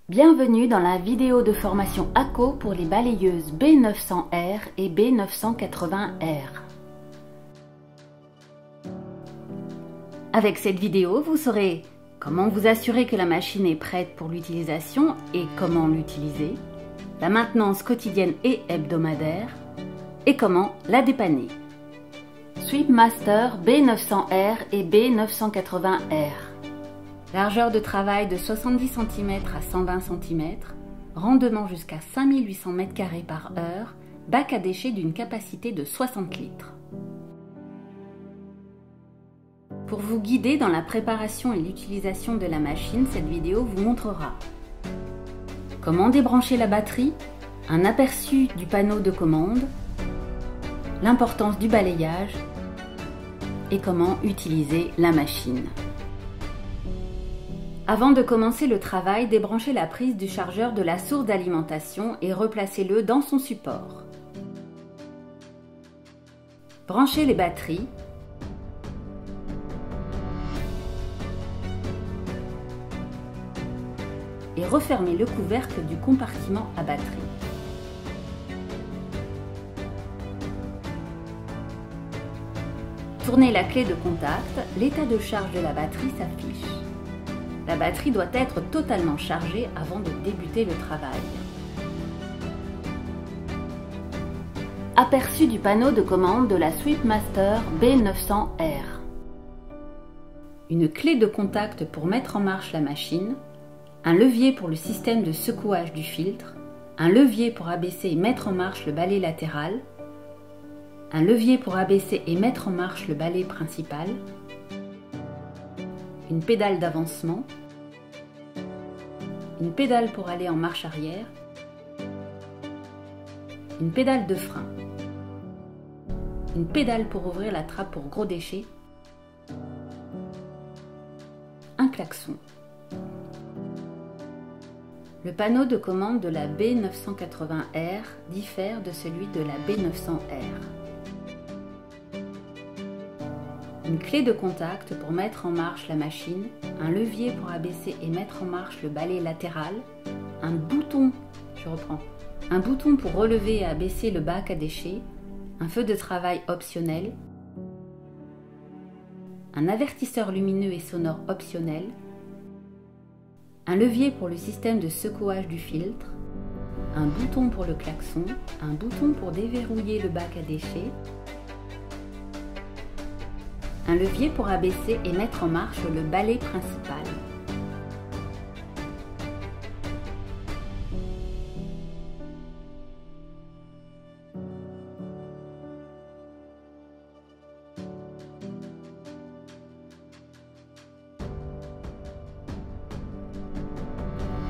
Bienvenue dans la vidéo de formation ACO pour les balayeuses B900R et B980R. Avec cette vidéo, vous saurez comment vous assurer que la machine est prête pour l'utilisation et comment l'utiliser, la maintenance quotidienne et hebdomadaire et comment la dépanner. Sweepmaster B900R et B980R. Largeur de travail de 70 cm à 120 cm, rendement jusqu'à 5800 m² par heure, bac à déchets d'une capacité de 60 litres. Pour vous guider dans la préparation et l'utilisation de la machine, cette vidéo vous montrera comment débrancher la batterie, un aperçu du panneau de commande, l'importance du balayage et comment utiliser la machine. Avant de commencer le travail, débranchez la prise du chargeur de la source d'alimentation et replacez-le dans son support. Branchez les batteries. Et refermez le couvercle du compartiment à batterie. Tournez la clé de contact, l'état de charge de la batterie s'affiche. La batterie doit être totalement chargée avant de débuter le travail. Aperçu du panneau de commande de la Sweepmaster B900R. Une clé de contact pour mettre en marche la machine, un levier pour le système de secouage du filtre, un levier pour abaisser et mettre en marche le balai latéral, un levier pour abaisser et mettre en marche le balai principal, une pédale d'avancement, une pédale pour aller en marche arrière, une pédale de frein, une pédale pour ouvrir la trappe pour gros déchets, un klaxon. Le panneau de commande de la B980R diffère de celui de la B900R. Une clé de contact pour mettre en marche la machine, un levier pour abaisser et mettre en marche le balai latéral, un bouton pour relever et abaisser le bac à déchets, un feu de travail optionnel, un avertisseur lumineux et sonore optionnel, un levier pour le système de secouage du filtre, un bouton pour le klaxon, un bouton pour déverrouiller le bac à déchets, un levier pour abaisser et mettre en marche le balai principal.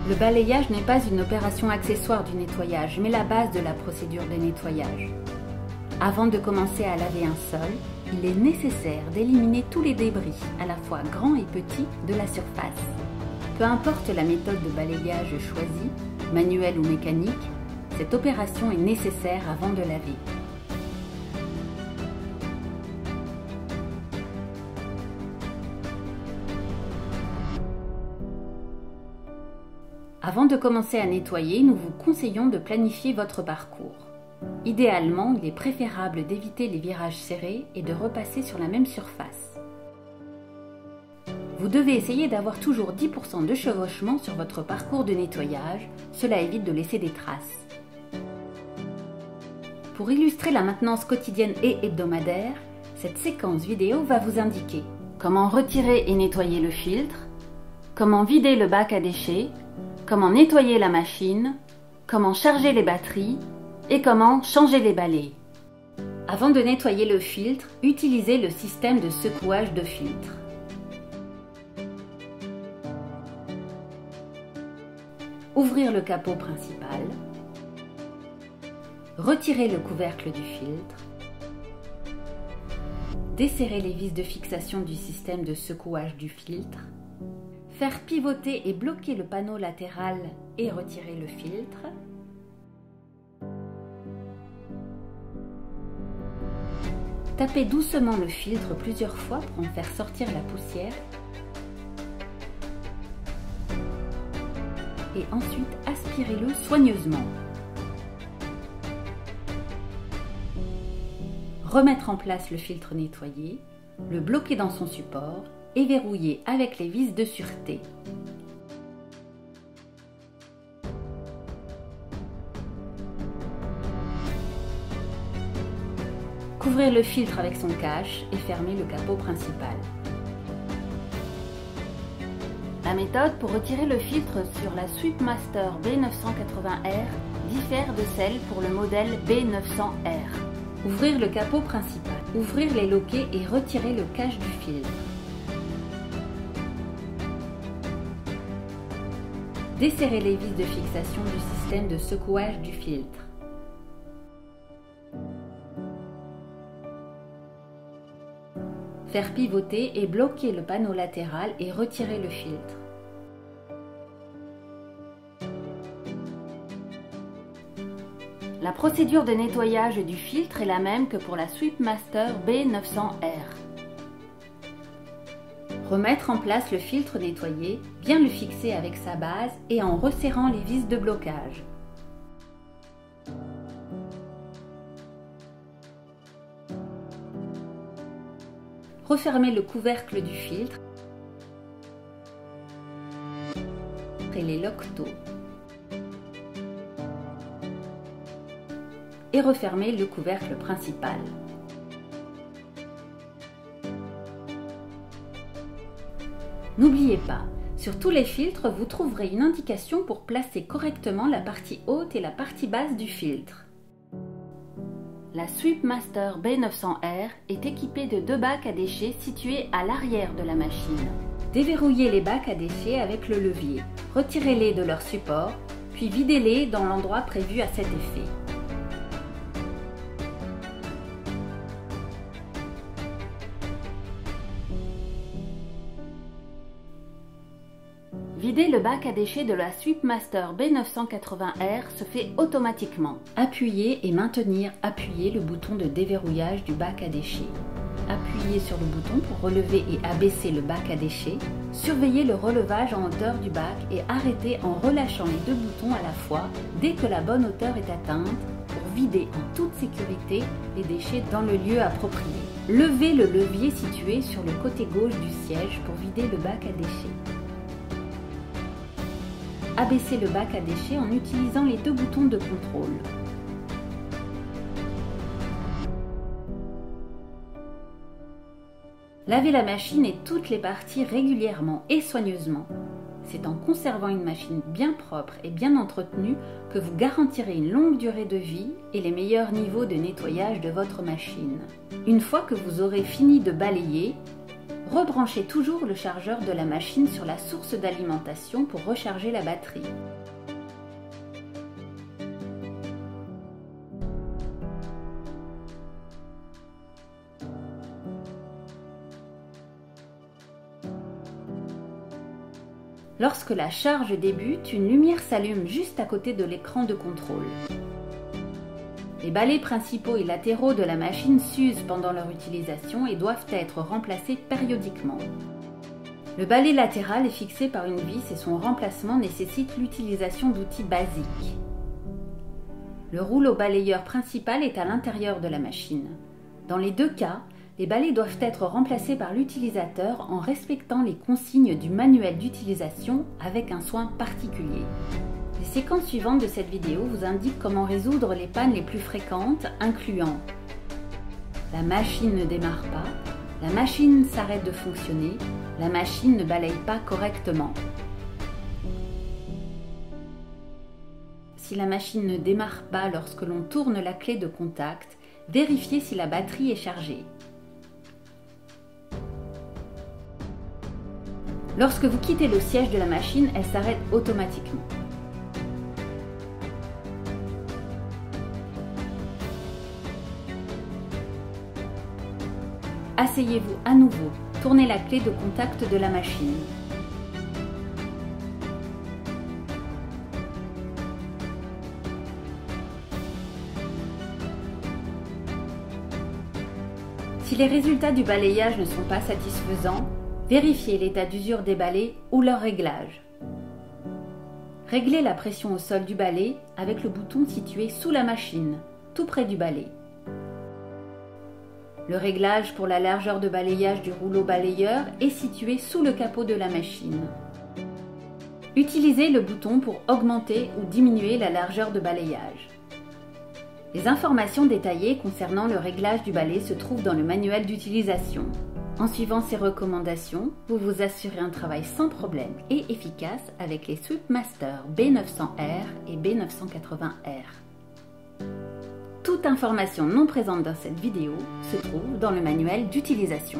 Le balayage n'est pas une opération accessoire du nettoyage, mais la base de la procédure de nettoyage. Avant de commencer à laver un sol, il est nécessaire d'éliminer tous les débris, à la fois grands et petits, de la surface. Peu importe la méthode de balayage choisie, manuelle ou mécanique, cette opération est nécessaire avant de laver. Avant de commencer à nettoyer, nous vous conseillons de planifier votre parcours. Idéalement, il est préférable d'éviter les virages serrés et de repasser sur la même surface. Vous devez essayer d'avoir toujours 10% de chevauchement sur votre parcours de nettoyage, cela évite de laisser des traces. Pour illustrer la maintenance quotidienne et hebdomadaire, cette séquence vidéo va vous indiquer comment retirer et nettoyer le filtre, comment vider le bac à déchets, comment nettoyer la machine, comment charger les batteries, et comment changer les balais. Avant de nettoyer le filtre, utilisez le système de secouage de filtre. Ouvrir le capot principal. Retirer le couvercle du filtre. Desserrer les vis de fixation du système de secouage du filtre. Faire pivoter et bloquer le panneau latéral et retirer le filtre. Tapez doucement le filtre plusieurs fois pour en faire sortir la poussière et ensuite aspirez-le soigneusement. Remettre en place le filtre nettoyé, le bloquer dans son support et verrouiller avec les vis de sûreté. Couvrir le filtre avec son cache et fermer le capot principal. La méthode pour retirer le filtre sur la Sweepmaster B980R diffère de celle pour le modèle B900R. Ouvrir le capot principal, ouvrir les loquets et retirer le cache du filtre. Desserrer les vis de fixation du système de secouage du filtre. Faire pivoter et bloquer le panneau latéral et retirer le filtre. La procédure de nettoyage du filtre est la même que pour la Sweepmaster B900R. Remettre en place le filtre nettoyé, bien le fixer avec sa base et en resserrant les vis de blocage. Refermer le couvercle du filtre et les loquetaux. Et refermer le couvercle principal. N'oubliez pas, sur tous les filtres, vous trouverez une indication pour placer correctement la partie haute et la partie basse du filtre. La Sweepmaster B900R est équipée de 2 bacs à déchets situés à l'arrière de la machine. Déverrouillez les bacs à déchets avec le levier. Retirez-les de leur support, puis videz-les dans l'endroit prévu à cet effet. Vider le bac à déchets de la Sweepmaster B980R se fait automatiquement. Appuyez et maintenir appuyé le bouton de déverrouillage du bac à déchets. Appuyez sur le bouton pour relever et abaisser le bac à déchets. Surveillez le relevage en hauteur du bac et arrêtez en relâchant les 2 boutons à la fois dès que la bonne hauteur est atteinte pour vider en toute sécurité les déchets dans le lieu approprié. Levez le levier situé sur le côté gauche du siège pour vider le bac à déchets. Abaissez le bac à déchets en utilisant les 2 boutons de contrôle. Lavez la machine et toutes les parties régulièrement et soigneusement. C'est en conservant une machine bien propre et bien entretenue que vous garantirez une longue durée de vie et les meilleurs niveaux de nettoyage de votre machine. Une fois que vous aurez fini de balayer, rebranchez toujours le chargeur de la machine sur la source d'alimentation pour recharger la batterie. Lorsque la charge débute, une lumière s'allume juste à côté de l'écran de contrôle. Les balais principaux et latéraux de la machine s'usent pendant leur utilisation et doivent être remplacés périodiquement. Le balai latéral est fixé par une vis et son remplacement nécessite l'utilisation d'outils basiques. Le rouleau balayeur principal est à l'intérieur de la machine. Dans les 2 cas, les balais doivent être remplacés par l'utilisateur en respectant les consignes du manuel d'utilisation avec un soin particulier. Les séquences suivantes de cette vidéo vous indiquent comment résoudre les pannes les plus fréquentes, incluant la machine ne démarre pas, la machine s'arrête de fonctionner, la machine ne balaye pas correctement. Si la machine ne démarre pas lorsque l'on tourne la clé de contact, vérifiez si la batterie est chargée. Lorsque vous quittez le siège de la machine, elle s'arrête automatiquement. Asseyez-vous à nouveau, tournez la clé de contact de la machine. Si les résultats du balayage ne sont pas satisfaisants, vérifiez l'état d'usure des balais ou leur réglage. Réglez la pression au sol du balai avec le bouton situé sous la machine, tout près du balai. Le réglage pour la largeur de balayage du rouleau balayeur est situé sous le capot de la machine. Utilisez le bouton pour augmenter ou diminuer la largeur de balayage. Les informations détaillées concernant le réglage du balai se trouvent dans le manuel d'utilisation. En suivant ces recommandations, vous vous assurez un travail sans problème et efficace avec les Sweepmaster B900R et B980R. Toute information non présente dans cette vidéo se trouve dans le manuel d'utilisation.